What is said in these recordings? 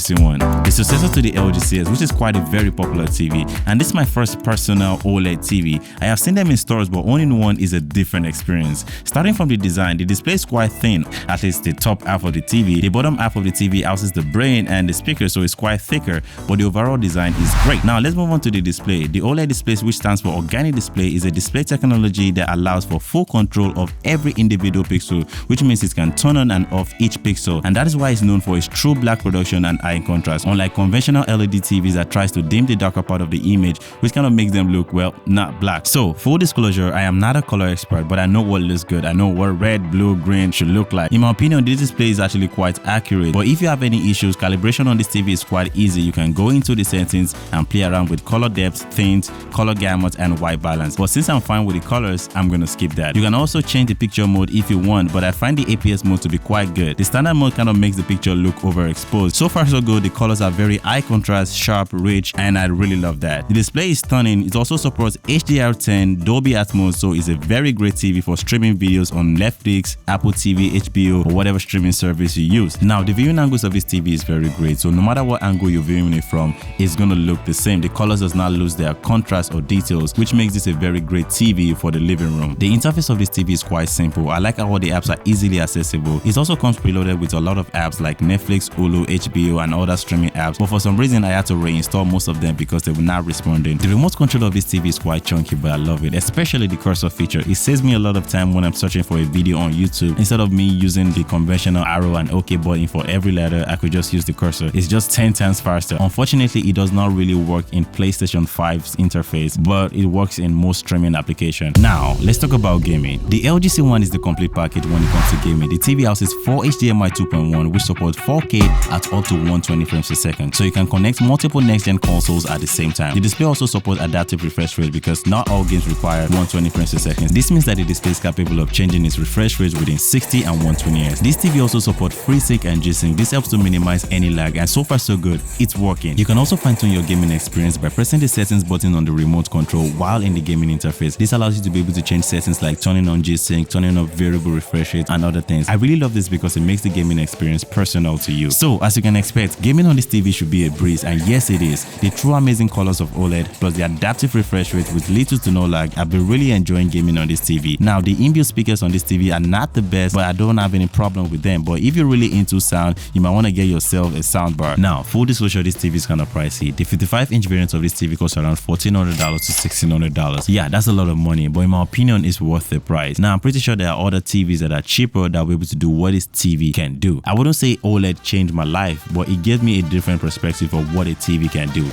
LG-C1, the successor to the LG CS, which is quite a very popular TV, and this is my first personal OLED TV. I have seen them in stores, but owning one is a different experience. Starting from the design, the display is quite thin, at least the top half of the TV. The bottom half of the TV houses the brain and the speaker, so it's quite thicker, but the overall design is great. Now let's move on to the display. The OLED display, which stands for organic display, is a display technology that allows for full control of every individual pixel, which means it can turn on and off each pixel, and that is why it's known for its true black production and high contrast, unlike conventional LED TVs that tries to dim the darker part of the image, which kind of makes them look, well, not black. So full disclosure, I am not a color expert, but I know what looks good. I know what red, blue, green should look like. In my opinion, this display is actually quite accurate, but if you have any issues, calibration on this TV is quite easy. You can go into the settings and play around with color depth, tint, color gamut, and white balance, but since I'm fine with the colors, I'm gonna skip that. You can also change the picture mode if you want, but I find the APS mode to be quite good. The standard mode kind of makes the picture look overexposed. So far so good. The colors are very high contrast, sharp, rich, and I really love that. The display is stunning. It also supports HDR10, Dolby Atmos, so it's a very great TV for streaming videos on Netflix, Apple TV, HBO, or whatever streaming service you use. Now the viewing angles of this TV is very great, so no matter what angle you're viewing it from, it's gonna look the same. The colors does not lose their contrast or details, which makes this a very great TV for the living room. The interface of this TV is quite simple. I like how all the apps are easily accessible. It also comes preloaded with a lot of apps like Netflix, Hulu, HBO, and other streaming apps, but for some reason I had to reinstall most of them because they were not responding. The remote control of this TV is quite chunky, but I love it, especially the cursor feature. It saves me a lot of time when I'm searching for a video on YouTube. Instead of me using the conventional arrow and OK button for every letter, I could just use the cursor. It's just 10 times faster. Unfortunately, it does not really work in PlayStation 5's interface, but it works in most streaming applications. Now, let's talk about gaming. The LG-C1 is the complete package when it comes to gaming. The TV houses 4 HDMI 2.1, which supports 4K at up to 120 frames per second, so you can connect multiple next-gen consoles at the same time. The display also supports adaptive refresh rate because not all games require 120 frames per second. This means that the display is capable of changing its refresh rates within 60 and 120 Hz. This TV also supports FreeSync and G-Sync. This helps to minimize any lag, and so far so good, it's working. You can also fine-tune your gaming experience by pressing the settings button on the remote control while in the gaming interface. This allows you to be able to change settings like turning on G-Sync, turning off variable refresh rate, and other things. I really love this because it makes the gaming experience personal to you. So as you can expect, gaming on this TV should be a breeze, and yes it is. The true amazing colors of OLED plus the adaptive refresh rate with little to no lag, I've been really enjoying gaming on this TV. Now the inbuilt speakers on this TV are not the best, but I don't have any problem with them. But if you're really into sound, you might want to get yourself a soundbar. Now full disclosure, this TV is kind of pricey. The 55-inch variant of this TV costs around $1,400 to $1,600. Yeah, that's a lot of money, but in my opinion it's worth the price. Now I'm pretty sure there are other TVs that are cheaper that will be able to do what this TV can do. I wouldn't say OLED changed my life, but it gave me a different perspective of what a TV can do,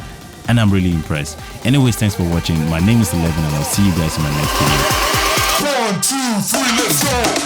and I'm really impressed. Anyways, thanks for watching. My name is 11 and I'll see you guys in my next video. 1, 2, 3, let's go!